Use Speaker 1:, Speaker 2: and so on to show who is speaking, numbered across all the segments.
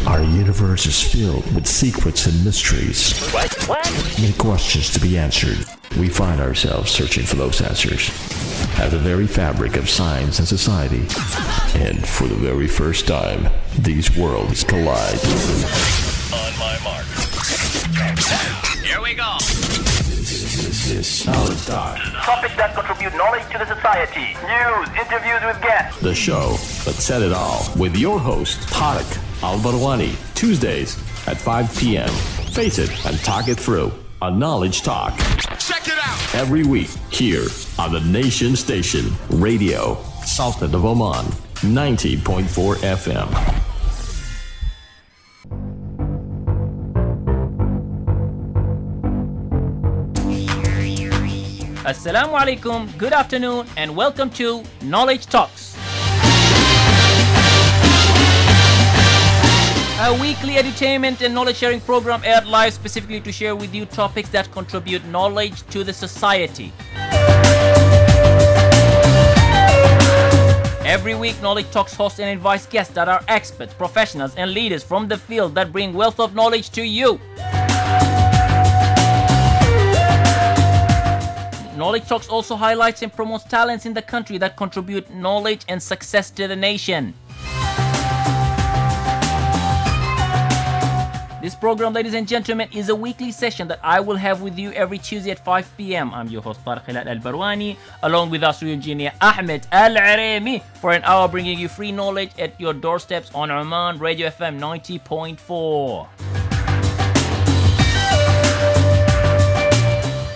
Speaker 1: Our universe is filled with secrets and mysteries.
Speaker 2: What?
Speaker 1: Many questions to be answered. We find ourselves searching for those answers at the very fabric of science and society. And for the very first time, these worlds collide.
Speaker 2: On my mark. Here we go.
Speaker 1: This is Knowledge Talk.
Speaker 3: Topics that contribute knowledge to the society. News, interviews with guests.
Speaker 1: The show that said it all with your host, Tariq Barwani, Tuesdays at 5 p.m. Face it and talk it through on Knowledge Talk.
Speaker 2: Check it out.
Speaker 1: Every week here on the Nation Station Radio, Sultan of Oman, 90.4 FM.
Speaker 4: Assalamu alaikum, good afternoon, and welcome to Knowledge Talks, a weekly entertainment and knowledge sharing program aired live specifically to share with you topics that contribute knowledge to the society. Every week, Knowledge Talks hosts and invites guests that are experts, professionals, and leaders from the field that bring wealth of knowledge to you. Knowledge Talks also highlights and promotes talents in the country that contribute knowledge and success to the nation. This program, ladies and gentlemen, is a weekly session that I will have with you every Tuesday at 5 p.m. I'm your host, Tariq Barwani, along with our studio engineer, Ahmed Al-Aremi, for an hour bringing you free knowledge at your doorsteps on Oman Radio FM 90.4.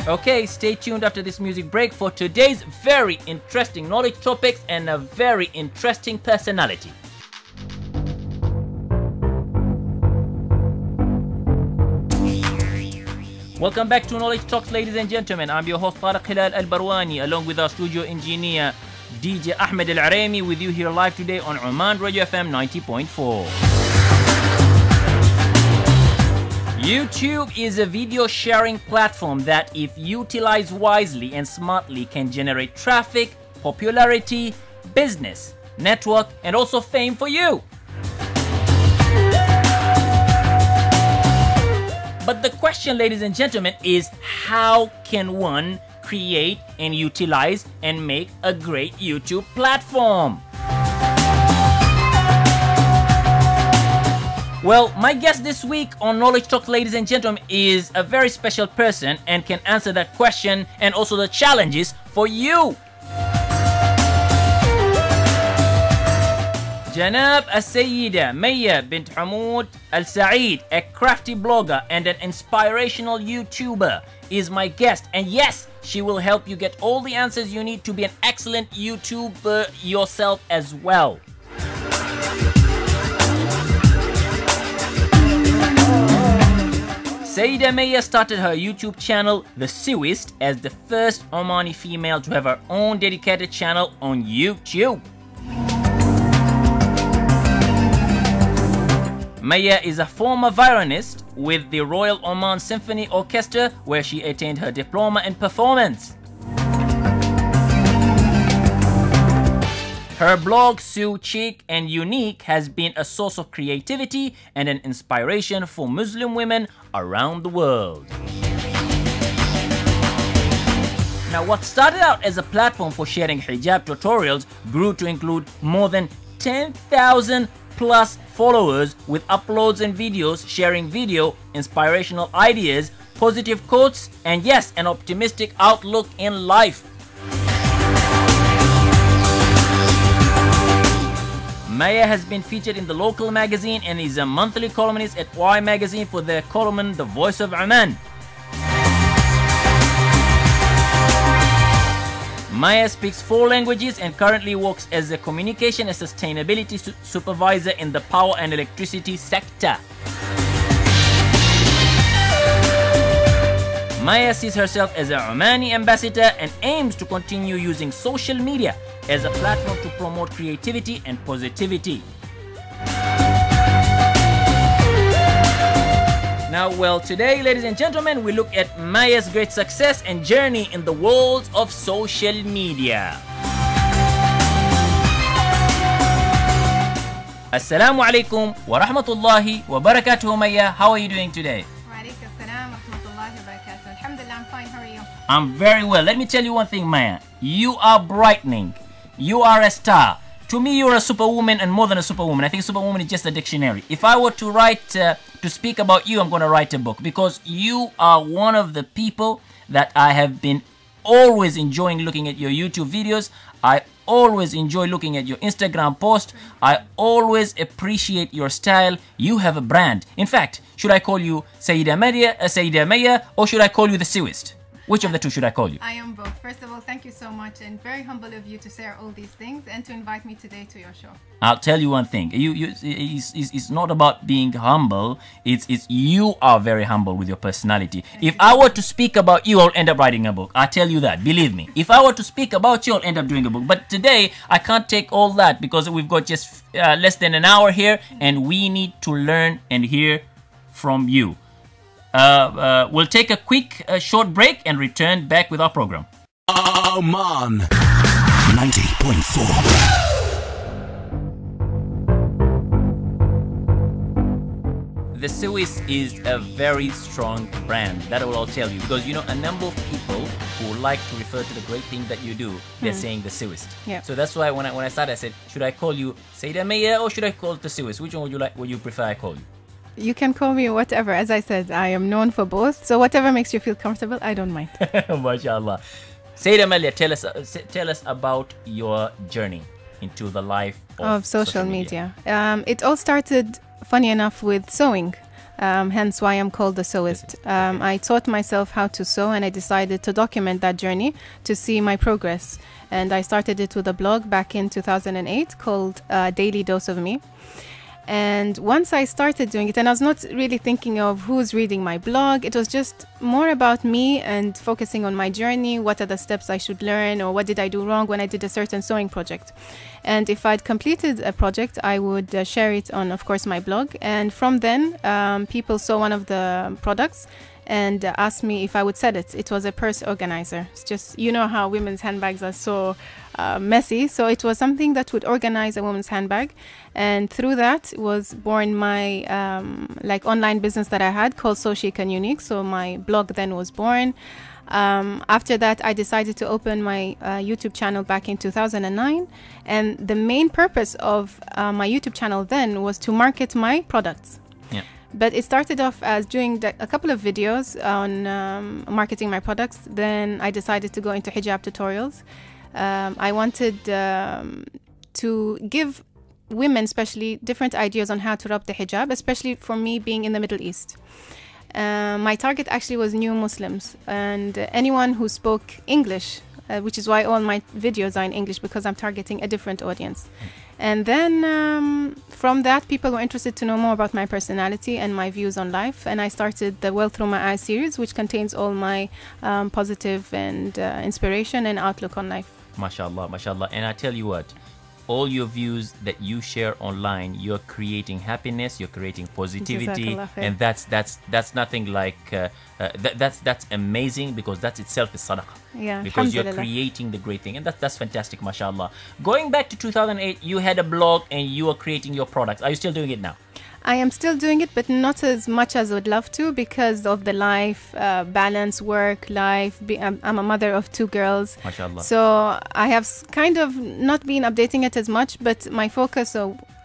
Speaker 4: Okay, stay tuned after this music break for today's very interesting knowledge topics and a very interesting personality. Welcome back to Knowledge Talks, ladies and gentlemen. I'm your host, Tariq Al-Barwani, along with our studio engineer, DJ Ahmed Al-Aremi, with you here live today on Oman Radio FM 90.4. YouTube is a video sharing platform that, if utilized wisely and smartly, can generate traffic, popularity, business, network, and also fame for you. But the question, ladies and gentlemen, is how can one create and utilize and make a great YouTube platform? Well, my guest this week on Knowledge Talk, ladies and gentlemen, is a very special person and can answer that question and also the challenges for you. Janab As-Sayyida Mayya bint Hamoud Al-Saeed, a crafty blogger and an inspirational YouTuber, is my guest. And yes, she will help you get all the answers you need to be an excellent YouTuber yourself as well. Sayyida Mayya started her YouTube channel, The Suist, as the first Omani female to have her own dedicated channel on YouTube. Mayya is a former violinist with the Royal Oman Symphony Orchestra, where she attained her diploma in performance. Her blog, So Chic and Unique, has been a source of creativity and an inspiration for Muslim women around the world. Now, what started out as a platform for sharing hijab tutorials grew to include more than 10,000 plus followers, with uploads and videos sharing video, inspirational ideas, positive quotes, and yes, an optimistic outlook in life. Mayya has been featured in the local magazine and is a monthly columnist at Y Magazine for their column The Voice of Oman. Mayya speaks 4 languages and currently works as a communication and sustainability supervisor in the power and electricity sector. Mayya sees herself as an Omani ambassador and aims to continue using social media as a platform to promote creativity and positivity. Now, well, today, ladies and gentlemen, we look at Mayya's great success and journey in the world of social media. Assalamu alaikum wa rahmatullahi wa barakatuhu, Mayya. How are you doing today?
Speaker 5: Alhamdulillah, I'm fine. How are you?
Speaker 4: I'm very well. Let me tell you one thing, Mayya. You are brightening. You are a star. To me, you're a superwoman, and more than a superwoman. I think superwoman is just a dictionary. If I were to write, to speak about you, I'm going to write a book, because you are one of the people that I have been always enjoying looking at your YouTube videos. I always enjoy looking at your Instagram post. I always appreciate your style. You have a brand. In fact, should I call you Sayyida Mayya, or should I call you the Suist? Which of the two should I call you?
Speaker 5: I am both. First of all, thank you so much, and very humble of you to share all these things and to invite me today to your show.
Speaker 4: I'll tell you one thing. It's not about being humble. It's you are very humble with your personality. If I were to speak about you, I'll end up writing a book. I tell you that. Believe me. If I were to speak about you, I'll end up doing a book. But today, I can't take all that because we've got just less than an hour here, and we need to learn and hear from you. We'll take a quick short break and return back with our program.
Speaker 6: Oman 90.4.
Speaker 4: The Suisse is a very strong brand. That I will all tell you, because you know a number of people who like to refer to the great thing that you do, they're saying the Suisse.
Speaker 5: Yeah.
Speaker 4: So that's why when I started, I said, should I call you Sayyida Mayya or should I call it the Suisse? Which one would you like? Would you prefer I call you?
Speaker 5: You can call me whatever. As I said, I am known for both. So whatever makes you feel comfortable, I don't mind.
Speaker 4: MashaAllah. Sayyida Mayya, tell us about your journey into the life of
Speaker 5: social media. It all started, funny enough, with sewing. Hence why I'm called the Sewist. I taught myself how to sew, and I decided to document that journey to see my progress. And I started it with a blog back in 2008 called Daily Dose of Me. And once I started doing it, and I was not really thinking of who's reading my blog, it was just more about me and focusing on my journey, what are the steps I should learn, or what did I do wrong when I did a certain sewing project. And if I'd completed a project, I would share it on, of course, my blog. And from then, people saw one of the products and asked me if I would sell it. It was a purse organizer. It's just, you know how women's handbags are so messy. So it was something that would organize a woman's handbag. And through that was born my online business that I had called So Chic and Unique. So my blog then was born. After that, I decided to open my YouTube channel back in 2009. And the main purpose of my YouTube channel then was to market my products.
Speaker 4: Yeah.
Speaker 5: But it started off as doing a couple of videos on marketing my products. Then I decided to go into hijab tutorials. I wanted to give women, especially, different ideas on how to wrap the hijab, especially for me being in the Middle East. My target actually was new Muslims and anyone who spoke English, which is why all my videos are in English, because I'm targeting a different audience. And then from that, people were interested to know more about my personality and my views on life. And I started the Well Through My Eyes series, which contains all my positive and inspiration and outlook on life.
Speaker 4: MashaAllah, MashaAllah. And I tell you what, all your views that you share online, you're creating happiness, you're creating positivity, and that's nothing like that's amazing, because that itself is sadaqah.
Speaker 5: Yeah,
Speaker 4: because you're creating the great thing, and that's fantastic, mashallah. Going back to 2008, you had a blog and you were creating your products. Are you still doing it now?
Speaker 5: I am still doing it, but not as much as I would love to, because of the life balance, work life. I'm a mother of 2 girls.
Speaker 4: MashaAllah.
Speaker 5: So I have kind of not been updating it as much, but my focus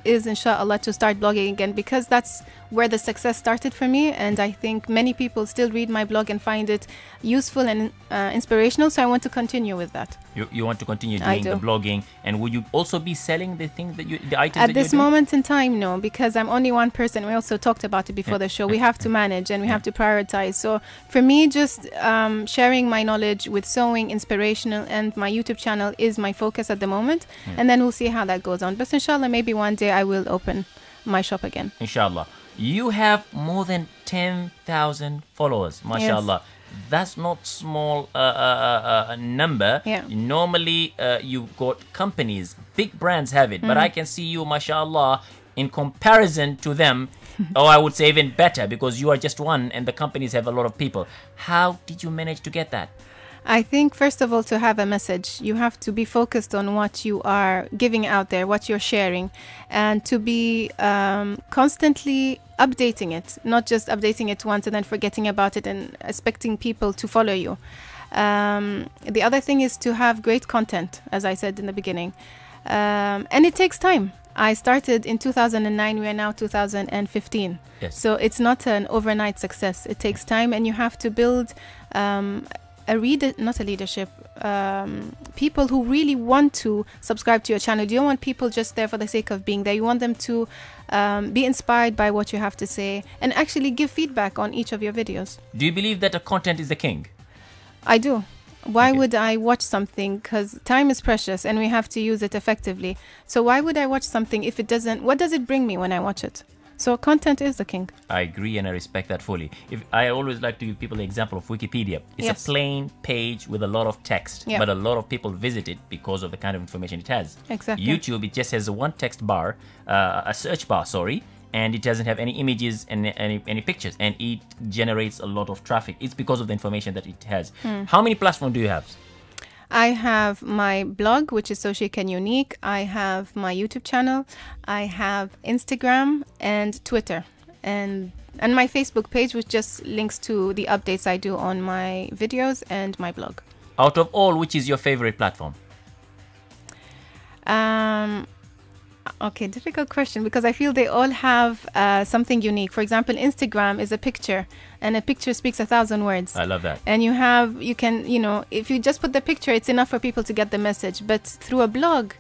Speaker 5: is inshallah to start blogging again, because that's where the success started for me, and I think many people still read my blog and find it useful and inspirational, so I want to continue with that.
Speaker 4: You want to continue doing the blogging, and will you also be selling the things that the items
Speaker 5: at
Speaker 4: that
Speaker 5: this
Speaker 4: you're doing?
Speaker 5: moment in time? No, because I'm only one person. We also talked about it before the show. We have to manage and we have to prioritize. So for me, just sharing my knowledge with sewing, inspirational, and my YouTube channel is my focus at the moment, and then we'll see how that goes on. But inshallah, maybe one day I will open my shop again.
Speaker 4: Inshallah. You have more than 10,000 followers, mashallah. Yes. That's not small number.
Speaker 5: Yeah.
Speaker 4: Normally, you've got companies, big brands have it, but I can see you, mashallah, in comparison to them, or I would say even better, because you are just one and the companies have a lot of people. How did you manage to get that?
Speaker 5: I think, first of all, to have a message, you have to be focused on what you are giving out there, what you're sharing, and to be constantly updating it, not just updating it once and then forgetting about it and expecting people to follow you. The other thing is to have great content, as I said in the beginning. And it takes time. I started in 2009, we are now 2015.
Speaker 4: Yes.
Speaker 5: So it's not an overnight success. It takes time, and you have to build people who really want to subscribe to your channel. You don't want people just there for the sake of being there. You want them to be inspired by what you have to say and actually give feedback on each of your videos.
Speaker 4: Do you believe that the content is the king?
Speaker 5: I do. Why
Speaker 4: Okay.
Speaker 5: would I watch something? Because time is precious and we have to use it effectively. So why would I watch something if it doesn't? What does it bring me when I watch it? So content is the king.
Speaker 4: I agree and I respect that fully. If I always like to give people the example of Wikipedia. It's
Speaker 5: Yes.
Speaker 4: a plain page with a lot of text,
Speaker 5: Yeah.
Speaker 4: but a lot of people visit it because of the kind of information it has.
Speaker 5: Exactly.
Speaker 4: YouTube, it just has one text bar, a search bar, sorry, and it doesn't have any images and any pictures, and it generates a lot of traffic. It's because of the information that it has. How many platforms do you have?
Speaker 5: I have my blog, which is So Chic and Unique. I have my YouTube channel. I have Instagram and Twitter, and my Facebook page, which just links to the updates I do on my videos and my blog.
Speaker 4: Out of all, which is your favorite platform?
Speaker 5: Okay, difficult question, because I feel they all have something unique. For example, Instagram is a picture, and a picture speaks 1,000 words.
Speaker 4: I love that.
Speaker 5: And you can, if you just put the picture, it's enough for people to get the message. But through a blog,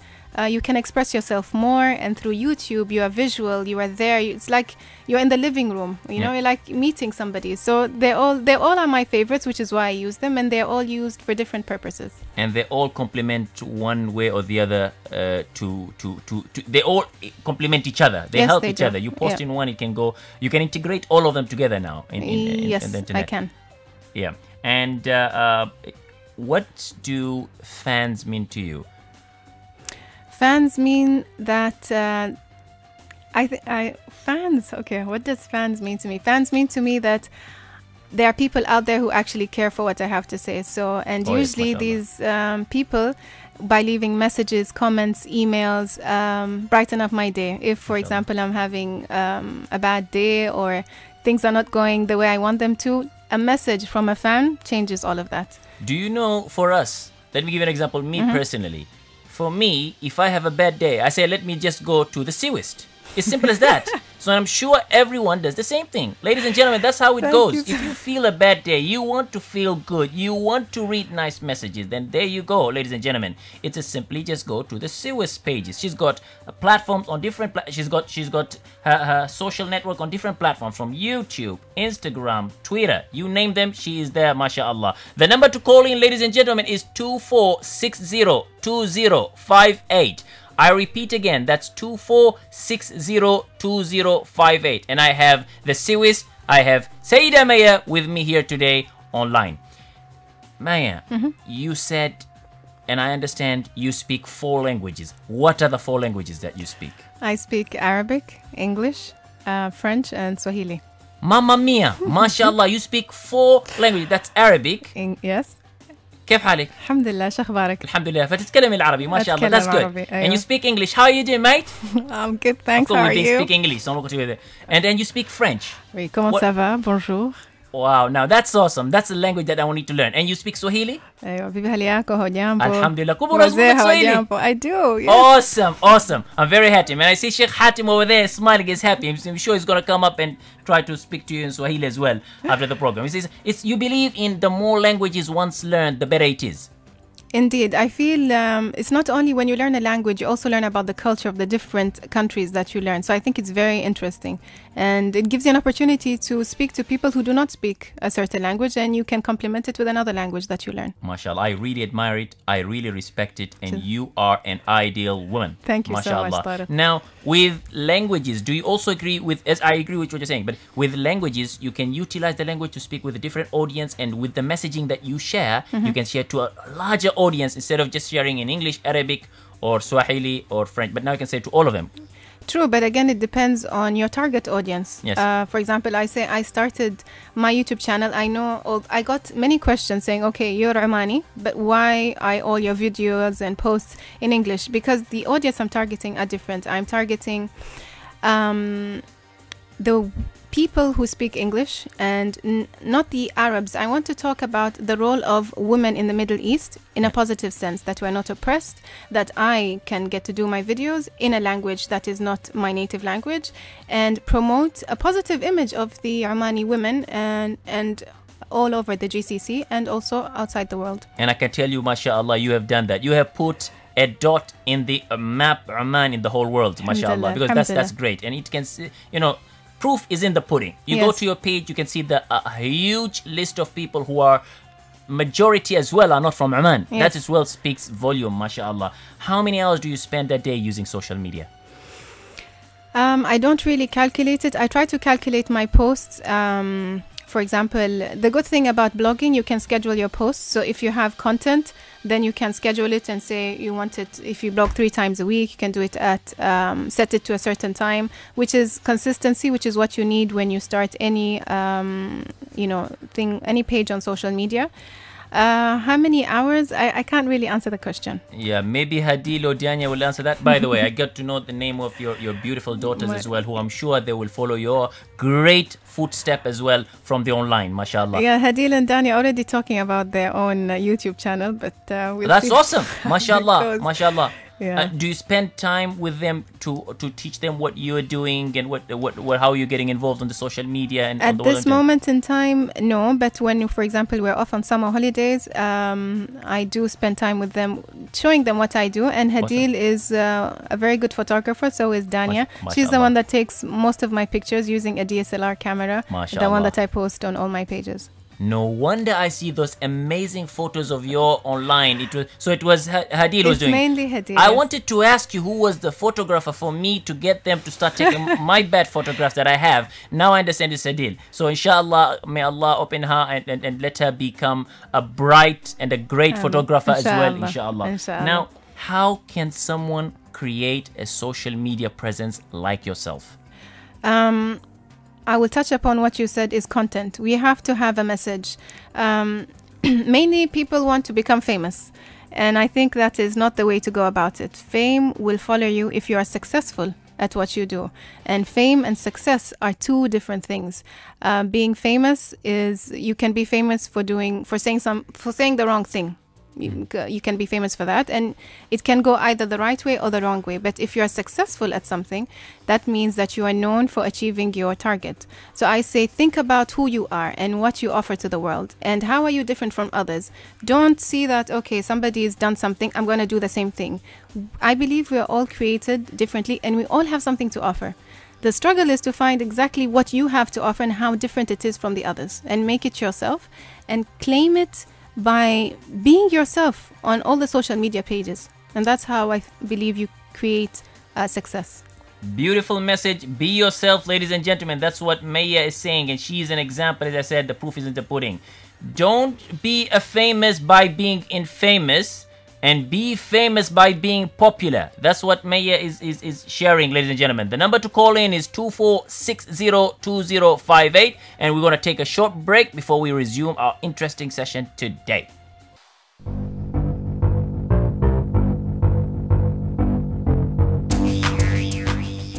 Speaker 5: you can express yourself more, and through YouTube, you are visual, you are there. It's like you're in the living room,
Speaker 4: Yeah.
Speaker 5: you're like meeting somebody. So they all are my favorites, which is why I use them, and they're all used for different purposes.
Speaker 4: And they all complement one way or the other. They all complement each other. They
Speaker 5: Yes,
Speaker 4: help
Speaker 5: they
Speaker 4: each
Speaker 5: do.
Speaker 4: other. You post
Speaker 5: Yeah.
Speaker 4: in one, it can go. You can integrate all of them together now in
Speaker 5: Yes,
Speaker 4: the
Speaker 5: I
Speaker 4: internet.
Speaker 5: can.
Speaker 4: Yeah. And what do fans mean to you?
Speaker 5: Fans mean that fans. Okay, what does fans mean to me? Fans mean to me that there are people out there who actually care for what I have to say. So, and
Speaker 4: Oh, yes,
Speaker 5: usually
Speaker 4: mashallah.
Speaker 5: these people, by leaving messages, comments, emails, brighten up my day. If, for example, I'm having a bad day or things are not going the way I want them to, a message from a fan changes all of that.
Speaker 4: Do you know, for us, let me give you an example, me personally. For me, if I have a bad day, I say, let me just go to the Seawist. It's simple as that. So I'm sure everyone does the same thing. Ladies and gentlemen, that's how it
Speaker 5: Thank
Speaker 4: goes.
Speaker 5: you.
Speaker 4: If you feel a bad day, you want to feel good, you want to read nice messages, then there you go, ladies and gentlemen. It's as simply just go to the Seawist pages. She's got platforms on different, she's got her social network on different platforms, from YouTube, Instagram, Twitter, you name them, she is there, mashallah. The number to call in, ladies and gentlemen, is 24602058. I repeat again, that's 24602058. And I have the Seawist, I have Sayyida Mayya with me here today online. Mayya, you said, and I understand, you speak 4 languages. What are the 4 languages that you speak?
Speaker 5: I speak Arabic, English, French, and Swahili.
Speaker 4: Mamma mia, mashallah, you speak 4 languages. That's Arabic.
Speaker 5: Yes.
Speaker 4: كيف حالك؟
Speaker 5: الحمد لله شو اخبارك؟
Speaker 4: الحمد لله. فتتكلم العربي ما شاء الله.
Speaker 5: أتكلم
Speaker 4: That's good.
Speaker 5: عربي،
Speaker 4: And
Speaker 5: أيوة.
Speaker 4: you speak English. How are you doing, mate?
Speaker 5: I'm good, thanks.
Speaker 4: Of course,
Speaker 5: How
Speaker 4: we
Speaker 5: are
Speaker 4: didn't
Speaker 5: you?
Speaker 4: speak English. So I'm not going to do that. And then you speak French.
Speaker 5: Oui, comment
Speaker 4: What-
Speaker 5: ça va? Bonjour.
Speaker 4: Wow, now that's awesome. That's a language that I will need to learn. And you speak Swahili?
Speaker 5: ايوه bibi hali yako hojambo?
Speaker 4: Alhamdulillah. Kubura
Speaker 5: Wazee
Speaker 4: Swahili.
Speaker 5: hawajambo. I do. Yes.
Speaker 4: Awesome, awesome. I'm very happy, man. I see Sheikh Hatim over there smiling. He's happy. I'm sure he's going to come up and try to speak to you in Swahili as well after the program. He says, you believe in the more languages once learned, the better it is.
Speaker 5: Indeed, I feel it's not only when you learn a language, you also learn about the culture of the different countries that you learn. So I think it's very interesting. And it gives you an opportunity to speak to people who do not speak a certain language, and you can complement it with another language that you learn.
Speaker 4: MashaAllah, I really admire it. I really respect it. And you are an ideal woman.
Speaker 5: Thank you so much,
Speaker 4: MashaAllah.
Speaker 5: Tariq.
Speaker 4: Now, with languages, do you also agree with, as I agree with what you're saying, but with languages, you can utilize the language to speak with a different audience, and with the messaging that you share, you can share to a larger audience instead of just sharing in English, Arabic, or Swahili, or French. But now you can say to all of them.
Speaker 5: True, but again, it depends on your target audience.
Speaker 4: Yes.
Speaker 5: For example, I say I started my YouTube channel. I got many questions saying, okay, you're Omani, but why are all your videos and posts in English? Because the audience I'm targeting are different. I'm targeting the people who speak English and not the Arabs. I want to talk about the role of women in the Middle East in a positive sense, that we're not oppressed, that I can get to do my videos in a language that is not my native language, and promote a positive image of the Omani women and all over the GCC and also outside the world.
Speaker 4: And I can tell you, mashallah, you have done that. You have put a dot in the map Oman in the whole world, mashallah, because that's great. And it can see, proof is in the pudding. You go to your page, you can see the huge list of people who are majority as well are not from Oman. That as well speaks volume, mashallah. How many hours do you spend a day using social media?
Speaker 5: I don't really calculate it. I try to calculate my posts. For example, the good thing about blogging, you can schedule your posts. So if you have content, then you can schedule it and say you want it. If you blog 3 times a week, you can do it at set it to a certain time, which is consistency, which is what you need when you start any any page on social media. How many hours? I can't really answer the question.
Speaker 4: Yeah, maybe Hadil or Dianya will answer that. By the way, I got to know the name of your beautiful daughters as well, who I'm sure they will follow your great footstep as well from the online, mashallah.
Speaker 5: Yeah, Hadil and Danya already talking about their own YouTube channel, but
Speaker 4: that's awesome, mashallah, mashallah.
Speaker 5: Yeah.
Speaker 4: Do you spend time with them to teach them what you're doing and what how you're getting involved on the social media? And
Speaker 5: at this moment in time, no. But when, for example, we're off on summer holidays, I do spend time with them, showing them what I do. And Hadil is a very good photographer. So is Danya. She's the one that takes most of my pictures using a DSLR camera. The one that I post on all my pages.
Speaker 4: No wonder I see those amazing photos of your online. It was Hadil was doing.
Speaker 5: It's mainly Hadil.
Speaker 4: I wanted to ask you who was the photographer for me to get them to start taking my bad photographs that I have. Now I understand it's Hadil. So inshallah, may Allah open her and let her become a bright and a great photographer as well, inshallah. Now, how can someone create a social media presence like yourself?
Speaker 5: I will touch upon what you said is content. We have to have a message. Mainly people want to become famous. And I think that is not the way to go about it. Fame will follow you if you are successful at what you do. And fame and success are 2 different things. Being famous is, you can be famous for saying the wrong thing. You can be famous for that, and it can go either the right way or the wrong way. But if you are successful at something, that means that you are known for achieving your target. So I say, think about who you are and what you offer to the world and how are you different from others. Don't see that, okay, somebody has done something, I'm going to do the same thing. I believe we are all created differently and we all have something to offer. The struggle is to find exactly what you have to offer and how different it is from the others, and make it yourself and claim it by being yourself on all the social media pages. And that's how I believe you create success.
Speaker 4: Beautiful message. Be yourself, ladies and gentlemen. That's what Mayya is saying, and she is an example. As I said, the proof is in the pudding. Don't be famous by being infamous, and be famous by being popular. That's what Mayya is sharing, ladies and gentlemen. The number to call in is 24602058, and we're going to take a short break before we resume our interesting session today.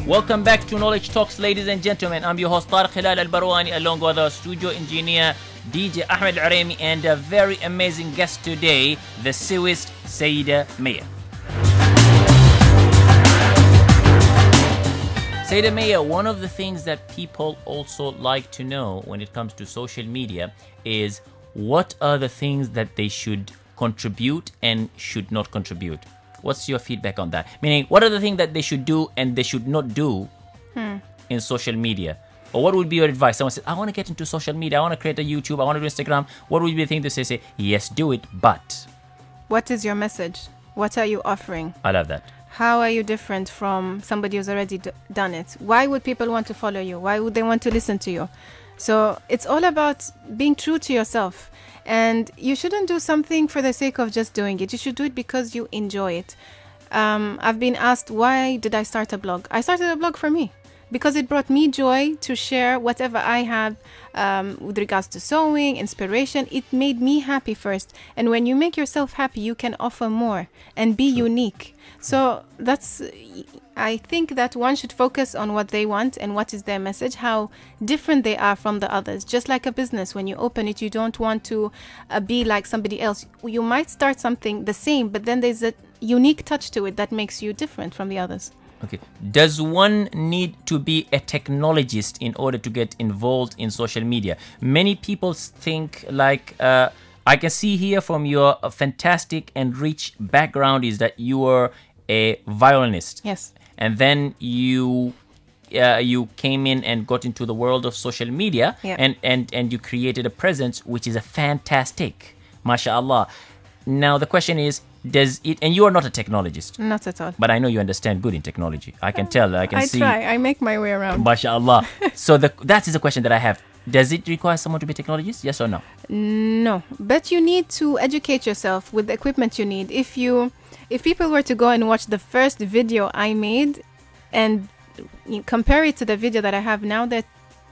Speaker 4: Welcome back to Knowledge Talks, ladies and gentlemen. I'm your host Tariq Barwani, along with our studio engineer DJ Ahmed Aremi, and a very amazing guest today, the Sewist Sayyida Mayya. Sayyida Mayya, one of the things that people also like to know when it comes to social media is what are the things that they should contribute and should not contribute. What's your feedback on that? Meaning, what are the things that they should do and they should not do in social media? Or what would be your advice? Someone says, I want to get into social media, I want to create a YouTube, I want to do Instagram. What would be the thing to say, yes, do it, but...
Speaker 5: What is your message? What are you offering?
Speaker 4: I love that.
Speaker 5: How are you different from somebody who's already done it? Why would people want to follow you? Why would they want to listen to you? So it's all about being true to yourself. And you shouldn't do something for the sake of just doing it. You should do it because you enjoy it. I've been asked, why did I start a blog? I started a blog for me because it brought me joy to share whatever I have with regards to sewing, inspiration. It made me happy first. And when you make yourself happy, you can offer more and be unique. So I think that one should focus on what they want and what is their message, how different they are from the others. Just like a business, when you open it, you don't want to be like somebody else. You might start something the same, but then there's a unique touch to it that makes you different from the others.
Speaker 4: Okay. Does one need to be a technologist in order to get involved in social media? Many people think like, I can see here from your fantastic and rich background is that you are a violinist.
Speaker 5: Yes.
Speaker 4: And then you came in and got into the world of social media, and you created a presence which is a fantastic, mashallah. Now the question is, does it, and you are not a technologist.
Speaker 5: Not at all.
Speaker 4: But I know you understand good in technology. I can tell, I can see.
Speaker 5: I try, I make my way around.
Speaker 4: Mashallah. So that is the question that I have. Does it require someone to be a technologist? Yes or no?
Speaker 5: No, but you need to educate yourself with the equipment you need. If people were to go and watch the first video I made and you compare it to the video that I have now, they're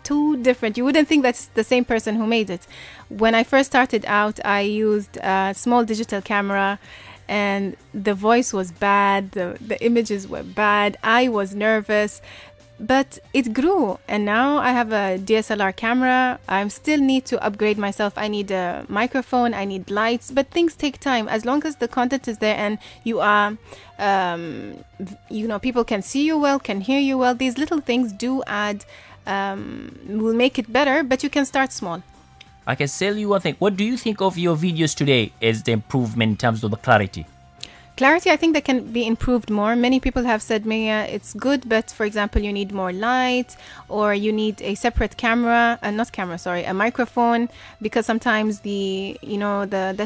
Speaker 5: too different. You wouldn't think that's the same person who made it. When I first started out, I used a small digital camera and the voice was bad, the images were bad, I was nervous. But it grew, and now I have a DSLR camera. I still need to upgrade myself. I need a microphone, I need lights, but things take time. As long as the content is there and you are, people can see you well, can hear you well, these little things do add, will make it better, but you can start small.
Speaker 4: I can tell you one thing. What do you think of your videos today as the improvement in terms of the clarity?
Speaker 5: Clarity, I think that can be improved more. Many people have said, Mayya, it's good, but for example, you need more light, or you need a separate camera, a microphone, because sometimes the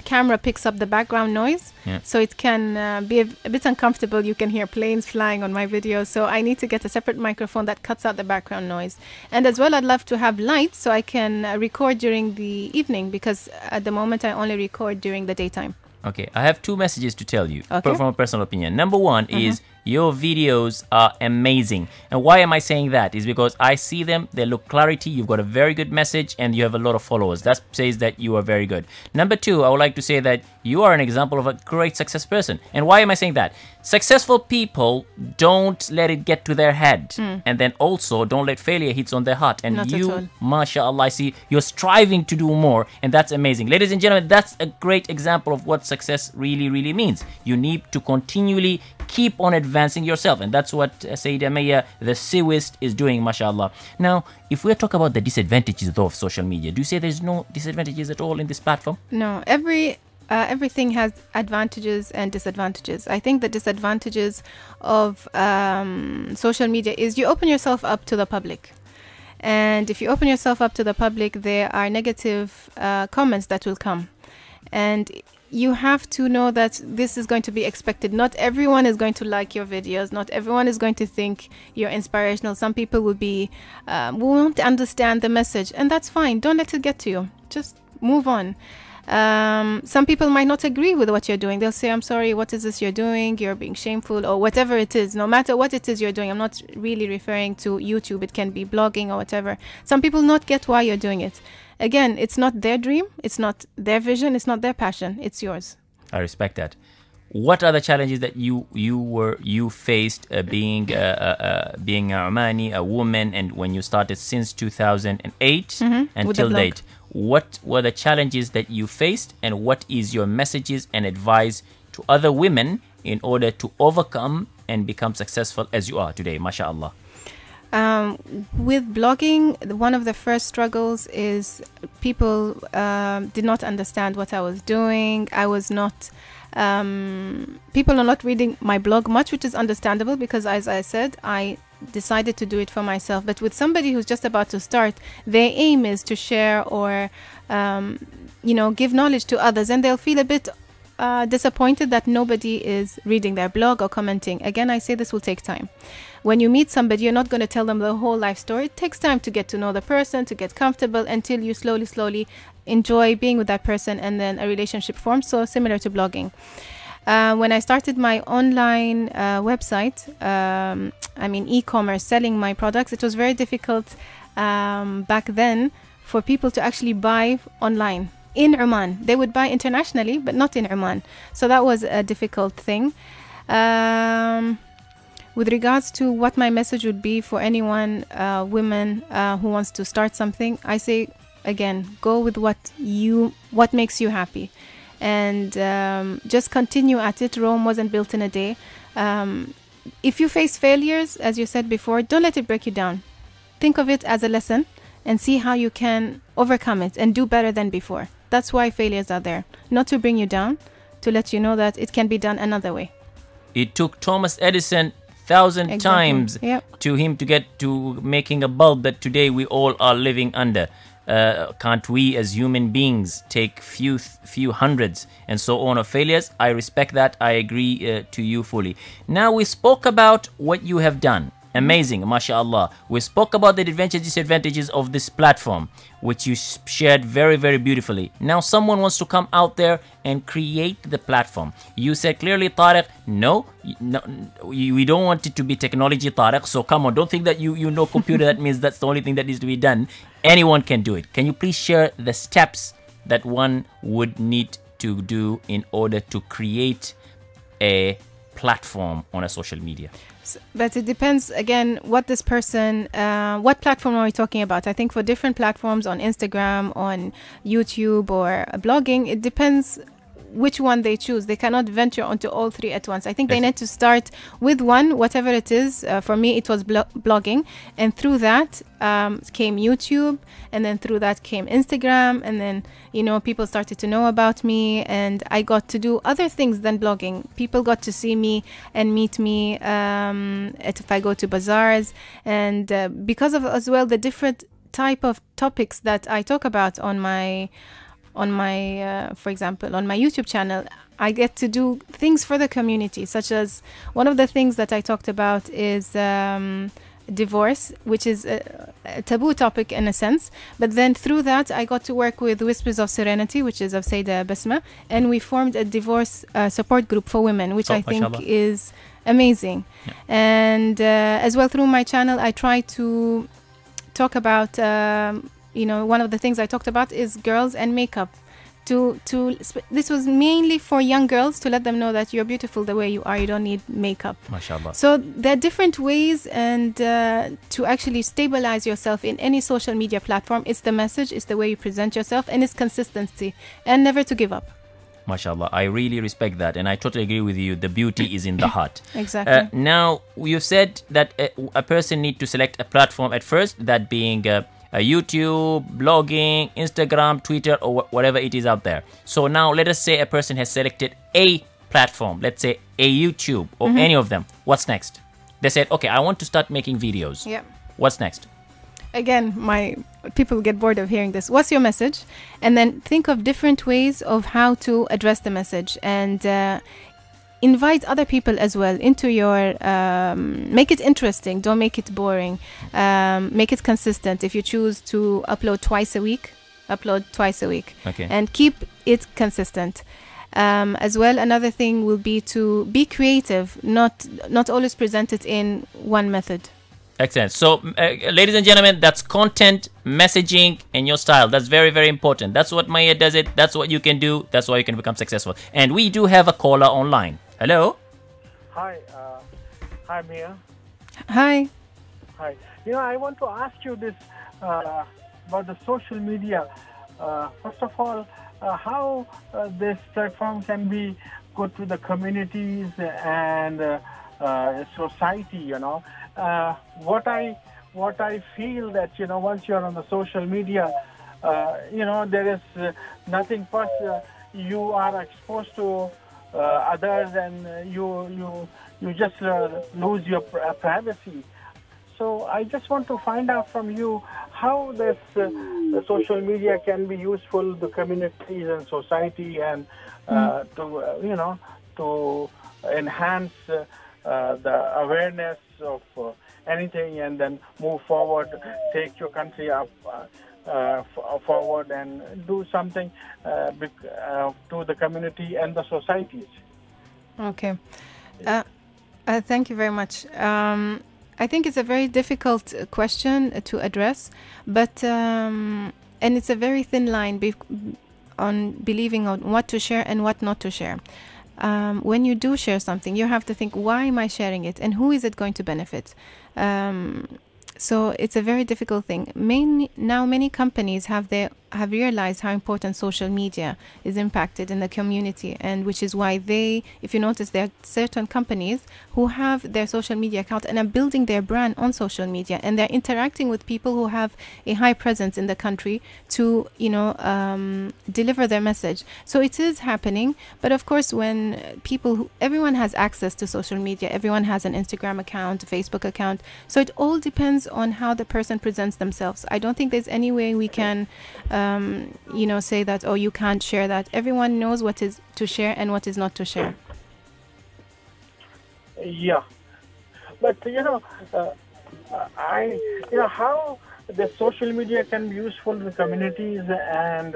Speaker 5: camera picks up the background noise.
Speaker 4: Yeah.
Speaker 5: So it can be a bit uncomfortable. You can hear planes flying on my videos. So I need to get a separate microphone that cuts out the background noise. And as well, I'd love to have lights so I can record during the evening, because at the moment I only record during the daytime.
Speaker 4: Okay, I have two messages to tell you
Speaker 5: Okay.
Speaker 4: from a personal opinion. Number one is your videos are amazing. And why am I saying that? Is because I see them, they look clarity, you've got a very good message, and you have a lot of followers. That says that you are very good. Number two, I would like to say that you are an example of a great success person. And why am I saying that? Successful people don't let it get to their head. And then also don't let failure hits on their heart. And
Speaker 5: Not at all.
Speaker 4: you, mashallah, I see you're striving to do more, and that's amazing. Ladies and gentlemen, that's a great example of what success really, really means. You need to continually keep on advancing yourself, and that's what Sayyidah Mayya, the sewist, is doing, mashallah. Now, if we talk about the disadvantages of social media, do you say there's no disadvantages at all in this platform?
Speaker 5: No, everything has advantages and disadvantages. I think the disadvantages of social media is you open yourself up to the public. And if you open yourself up to the public, there are negative comments that will come. And you have to know that this is going to be expected. Not everyone is going to like your videos. Not everyone is going to think you're inspirational. Some people will won't understand the message, and that's fine. Don't let it get to you. Just move on. Some people might not agree with what you're doing. They'll say, I'm sorry, what is this you're doing? You're being shameful, or whatever it is. No matter what it is you're doing, I'm not really referring to YouTube. It can be blogging or whatever. Some people not get why you're doing it. Again, it's not their dream, it's not their vision, it's not their passion, it's yours.
Speaker 4: I respect that. What are the challenges that you faced being a Omani, a woman, and when you started since 2008 until date? What were the challenges that you faced, and what is your messages and advice to other women in order to overcome and become successful as you are today, mashallah?
Speaker 5: With blogging, one of the first struggles is people did not understand what I was doing. People are not reading my blog much, which is understandable because, as I said, I decided to do it for myself. But with somebody who's just about to start, their aim is to share or, give knowledge to others, and they'll feel a bit disappointed that nobody is reading their blog or commenting. Again, I say this will take time. When you meet somebody, you're not going to tell them the whole life story. It takes time to get to know the person, to get comfortable, until you slowly enjoy being with that person, and then a relationship forms. So similar to blogging. When I started my online website, e-commerce, selling my products, it was very difficult back then for people to actually buy online in Oman. They would buy internationally, but not in Oman. So that was a difficult thing. With regards to what my message would be for anyone, women who wants to start something, I say, again, go with what makes you happy. And just continue at it. Rome wasn't built in a day. If you face failures, as you said before, don't let it break you down. Think of it as a lesson and see how you can overcome it and do better than before. That's why failures are there. Not to bring you down, to let you know that it can be done another way.
Speaker 4: It took Thomas Edison 1,000 times to him to get to making a bulb that today we all are living under. Can't we as human beings take few hundreds and so on of failures? I respect that. I agree to you fully. Now we spoke about what you have done. Amazing, mashallah. We spoke about the advantages, disadvantages of this platform, which you shared very, very beautifully. Now someone wants to come out there and create the platform. You said clearly, Tariq, no, we don't want it to be technology, Tariq. So come on, don't think that you know computer, that means that's the only thing that needs to be done. Anyone can do it. Can you please share the steps that one would need to do in order to create a platform on a social media?
Speaker 5: But it depends, again, what this person, what platform are we talking about? I think for different platforms, on Instagram, on YouTube, or blogging, it depends which one they choose. They cannot venture onto all three at once. I think they need to start with one, whatever it is. For me, it was blogging. And through that came YouTube. And then through that came Instagram. And then, people started to know about me. And I got to do other things than blogging. People got to see me and meet me if I go to bazaars. And because of, as well, the different type of topics that I talk about on my for example, on my YouTube channel, I get to do things for the community, such as one of the things that I talked about is divorce, which is a taboo topic in a sense. But then through that, I got to work with Whispers of Serenity, which is of Sayda Basma, and we formed a divorce support group for women, which I think is amazing. Yeah. And as well, through my channel, I try to talk about one of the things I talked about is girls and makeup. This was mainly for young girls, to let them know that you're beautiful the way you are. You don't need makeup.
Speaker 4: MashaAllah.
Speaker 5: So there are different ways, and to actually stabilize yourself in any social media platform, it's the message, it's the way you present yourself, and it's consistency, and never to give up.
Speaker 4: MashaAllah, I really respect that, and I totally agree with you. The beauty is in the heart.
Speaker 5: Exactly.
Speaker 4: Now, you said that a person needs to select a platform at first, that being YouTube, blogging, Instagram, Twitter, or whatever it is out there. So now let us say a person has selected a platform, let's say a YouTube or any of them. What's next? They said, okay, I want to start making videos.
Speaker 5: Yeah.
Speaker 4: What's next?
Speaker 5: Again, my people get bored of hearing this. What's your message? And then think of different ways of how to address the message, and invite other people as well into your make it interesting, don't make it boring, make it consistent. If you choose to upload twice a week,
Speaker 4: okay,
Speaker 5: and keep it consistent. As well, another thing will be to be creative, not always present it in one method.
Speaker 4: Excellent. So ladies and gentlemen, that's content, messaging, and your style. That's very, very important. That's what Mayya does it. That's what you can do. That's why you can become successful. And we do have a caller online. Hello.
Speaker 7: Hi, Mayya.
Speaker 5: Hi.
Speaker 7: Hi. I want to ask you this about the social media. First of all, how this platform can be good to the communities and society. What I feel that once you're on the social media, there is nothing personal. You are exposed to others, and you just lose your privacy. So I just want to find out from you how this social media can be useful to communities and society, and to enhance the awareness of anything, and then move forward, take your country up forward, and do something to the community and the societies.
Speaker 5: Okay. Thank you very much. I think it's a very difficult question to address, but and it's a very thin line on believing on what to share and what not to share. When you do share something, you have to think, why am I sharing it, and who is it going to benefit? So it's a very difficult thing. Many companies have realized how important social media is impacted in the community, and which is why if you notice, there are certain companies who have their social media account and are building their brand on social media, and they're interacting with people who have a high presence in the country to, deliver their message. So it is happening, but of course, when everyone has access to social media, everyone has an Instagram account, a Facebook account, so it all depends on how the person presents themselves. I don't think there's any way we can say that, oh, you can't share that. Everyone knows what is to share and what is not to share.
Speaker 7: Yeah, but how the social media can be useful to communities and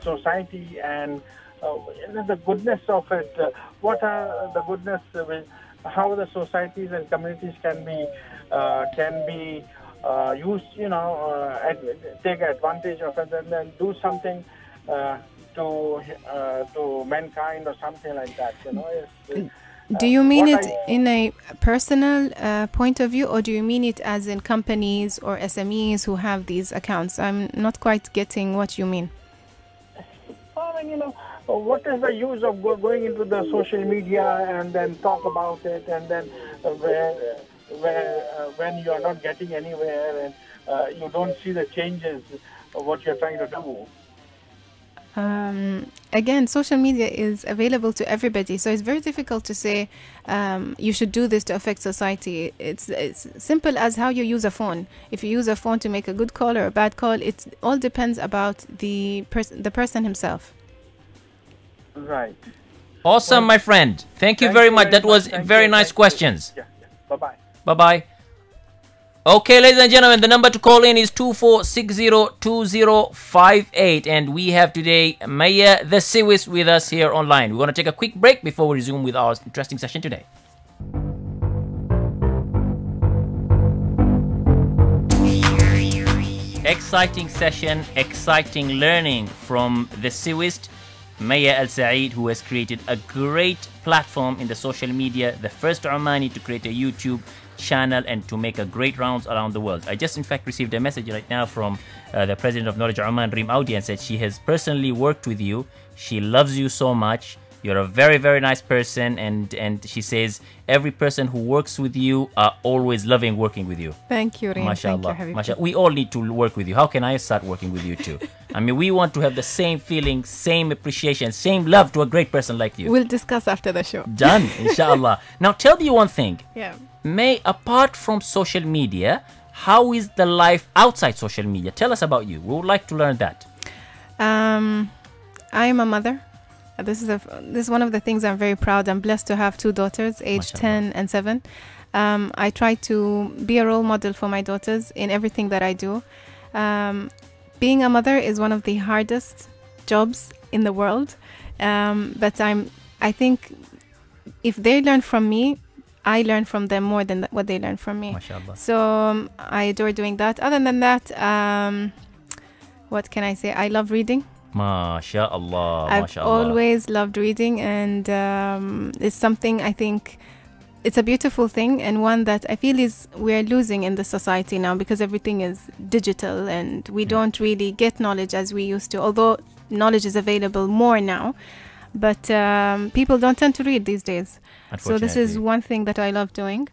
Speaker 7: society, and the goodness of it. What are the goodness? How the societies and communities can be used, take advantage of it, and then do something to mankind or something like that.
Speaker 5: Do you mean it in a personal point of view, or do you mean it as in companies or SMEs who have these accounts? I'm not quite getting what you mean.
Speaker 7: What is the use of going into the social media and then talk about it, and then when you are not getting anywhere and you don't see the changes of what you're trying to do?
Speaker 5: Again, social media is available to everybody, so it's very difficult to say you should do this to affect society. It's simple as how you use a phone. If you use a phone to make a good call or a bad call, it all depends about the person himself.
Speaker 7: Right.
Speaker 4: Awesome, my friend. Thank you very much. That was very nice questions.
Speaker 7: Yeah. Bye-bye.
Speaker 4: Bye-bye. Okay, ladies and gentlemen, the number to call in is 24602058, and we have today Mayya the Sewist with us here online. We're going to take a quick break before we resume with our interesting session today. Exciting session, exciting learning from the Sewist, Mayya Al Saeed, who has created a great platform in the social media, the first Omani to create a YouTube channel and to make a great rounds around the world. I just in fact received a message right now from the president of Knowledge Oman, Reem Audi, and said she has personally worked with you. She loves you so much. You're a very, very nice person, and she says every person who works with you are always loving working with you.
Speaker 5: Thank you, Reem.
Speaker 4: MashaAllah. Thank you, MashaAllah. We all need to work with you. How can I start working with you too? I mean, we want to have the same feeling, same appreciation, same love to a great person like you.
Speaker 5: We'll discuss after the show.
Speaker 4: Done, inshallah. Now tell me one thing.
Speaker 5: Yeah.
Speaker 4: May, apart from social media, how is the life outside social media? Tell us about you. We would like to learn that.
Speaker 5: I am a mother. This is one of the things I'm very proud. I'm blessed to have two daughters, aged 10 and 7. I try to be a role model for my daughters in everything that I do. Being a mother is one of the hardest jobs in the world. But I think if they learn from me, I learn from them more than what they learn from me.
Speaker 4: MashaAllah.
Speaker 5: So I adore doing that. Other than that, what can I say? I love reading.
Speaker 4: MashaAllah.
Speaker 5: I've always loved reading, and it's something I think it's a beautiful thing, and one that I feel we're losing in the society now, because everything is digital and we don't really get knowledge as we used to, although knowledge is available more now, but people don't tend to read these days. So this is one thing that I love doing.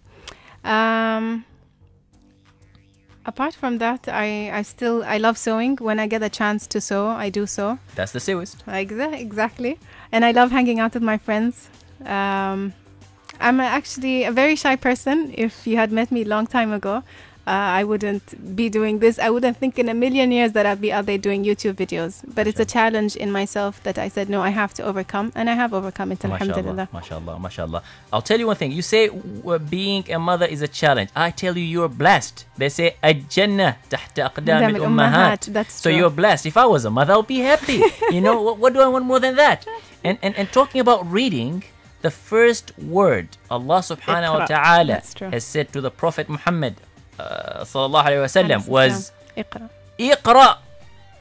Speaker 5: Apart from that, I love sewing. When I get a chance to sew, I do sew.
Speaker 4: That's the Sewist.
Speaker 5: Exactly. And I love hanging out with my friends. I'm actually a very shy person. If you had met me a long time ago, I wouldn't be doing this. I wouldn't think in a million years that I'd be out there doing YouTube videos. But it's a challenge in myself that I said, no, I have to overcome. And I have overcome it, alhamdulillah.
Speaker 4: MashaAllah, MashaAllah. I'll tell you one thing. You say being a mother is a challenge. I tell you, you're blessed. They say, Al-Jannah tahta aqdam al-ummahat.
Speaker 5: That's
Speaker 4: so
Speaker 5: true.
Speaker 4: you're blessed. If I was a mother, I would be happy. You know, what do I want more than that? And talking about reading, the first word Allah subhanahu wa ta'ala has said to the Prophet Muhammad sallallahu alayhi wa sallam was Iqra.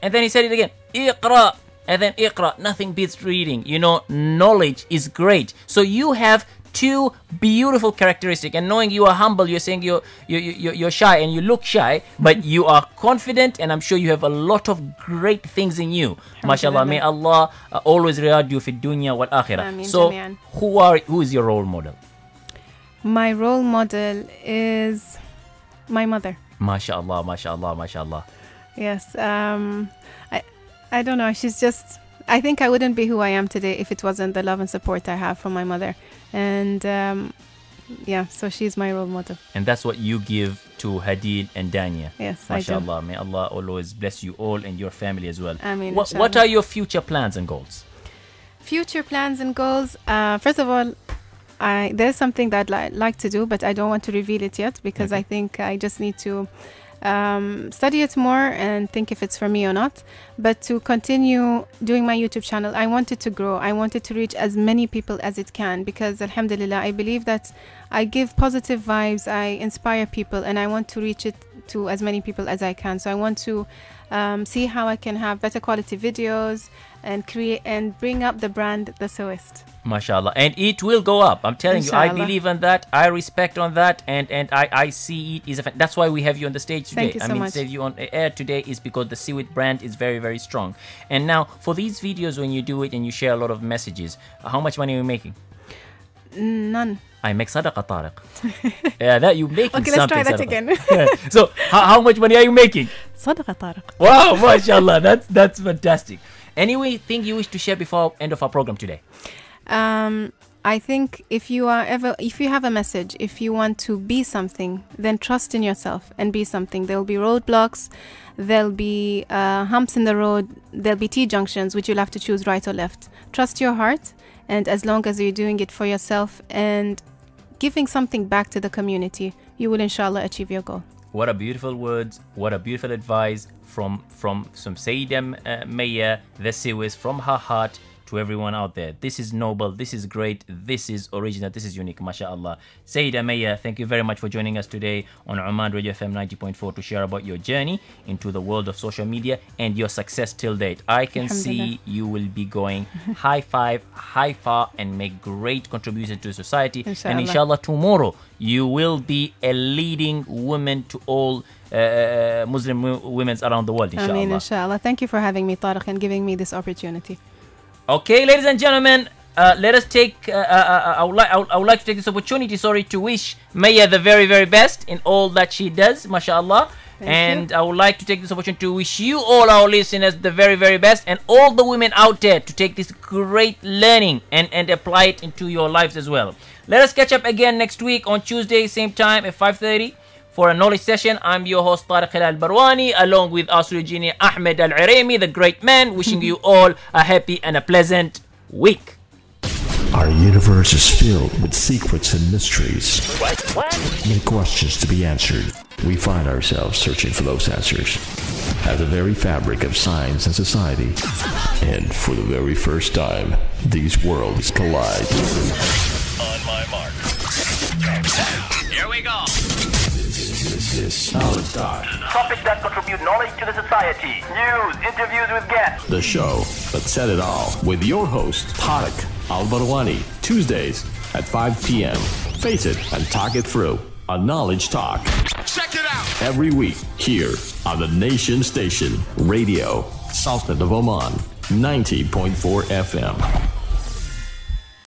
Speaker 4: And then he said it again, Iqra. And then Iqra. Nothing beats reading. You know, knowledge is great. So you have two beautiful characteristics. And knowing you are humble, you're saying you're shy and you look shy, but you are confident, and I'm sure you have a lot of great things in you. MashaAllah. May Allah always reward you fi dunya wal akhirah. So who is your role model?
Speaker 5: My role model is my mother.
Speaker 4: MashaAllah, MashaAllah, MashaAllah.
Speaker 5: Yes. I don't know. She's just... I think I wouldn't be who I am today if it wasn't the love and support I have from my mother. And yeah, so she's my role model.
Speaker 4: And that's what you give to Hadid and Dania.
Speaker 5: Yes,
Speaker 4: MashaAllah.
Speaker 5: I do.
Speaker 4: May Allah always bless you all and your family as well.
Speaker 5: Ameen,
Speaker 4: what are your future plans and goals?
Speaker 5: Future plans and goals. First of all, there's something that I'd like to do, but I don't want to reveal it yet because I think I just need to study it more and think if it's for me or not. But to continue doing my YouTube channel, I want it to grow. I want it to reach as many people as it can because alhamdulillah, I believe that I give positive vibes, I inspire people, and I want to reach it to as many people as I can. So I want to see how I can have better quality videos and create and bring up the brand The Sewist.
Speaker 4: MashaAllah. And it will go up. I'm telling
Speaker 5: Inshallah.
Speaker 4: you, I believe in that. I respect on that. And I see it is that's why we have you on the stage today.
Speaker 5: Thank you so much.
Speaker 4: To have you on air today is because the Seaweed brand is very, very strong. And now, for these videos, when you do it and you share a lot of messages, how much money are you making?
Speaker 5: None.
Speaker 4: I make sadaqa, Tariq. Yeah, that you making
Speaker 5: Okay,
Speaker 4: something.
Speaker 5: let's try that again.
Speaker 4: So, how much money are you making?
Speaker 5: Sadaqa, Tariq.
Speaker 4: Wow, mashallah, that's fantastic. Anything you wish to share before end of our program today?
Speaker 5: I think if you have a message, if you want to be something, then trust in yourself and be something. There will be roadblocks, there'll be humps in the road, there'll be T-junctions which you'll have to choose right or left. Trust your heart, and as long as you're doing it for yourself and giving something back to the community, you will inshallah achieve your goal.
Speaker 4: What a beautiful words, what a beautiful advice from Sayyida Mayya, the Sewist, from her heart to everyone out there. This is noble, this is great, this is original, this is unique, mashallah. Sayyida Mayya, thank you very much for joining us today on Oman Radio FM 90.4 to share about your journey into the world of social media and your success till date. I can see you will be going high far and make great contribution to society.
Speaker 5: Inshallah.
Speaker 4: And inshallah tomorrow you will be a leading woman to all Muslim women around the world, inshallah.
Speaker 5: Ameen, inshallah. Thank you for having me, Tariq, and giving me this opportunity.
Speaker 4: Okay, ladies and gentlemen, let us take. I would like to take this opportunity, to wish Mayya the very, very best in all that she does, mashallah. And I would like to take this opportunity to wish you all our listeners the very, very best, and all the women out there to take this great learning and apply it into your lives as well. Let us catch up again next week on Tuesday, same time at 5:30. For a knowledge session. I'm your host Tariq Barwani, along with our Engineer Ahmed Al-Iremi, the great man, wishing you all a happy and a pleasant week.
Speaker 1: Our universe is filled with secrets and mysteries. Many questions to be answered. We find ourselves searching for those answers at the very fabric of science and society. And for the very first time, these worlds collide.
Speaker 2: On my mark. Here we go.
Speaker 1: This is Knowledge Talk.
Speaker 3: Topics that contribute knowledge to the society. News, interviews with guests.
Speaker 1: The show that said it all with your host, Tariq Al-Barwani. Tuesdays at 5 p.m. Face it and talk it through on Knowledge Talk.
Speaker 2: Check it out.
Speaker 1: Every week here on the Nation Station Radio, Sultan of Oman, 90.4 FM.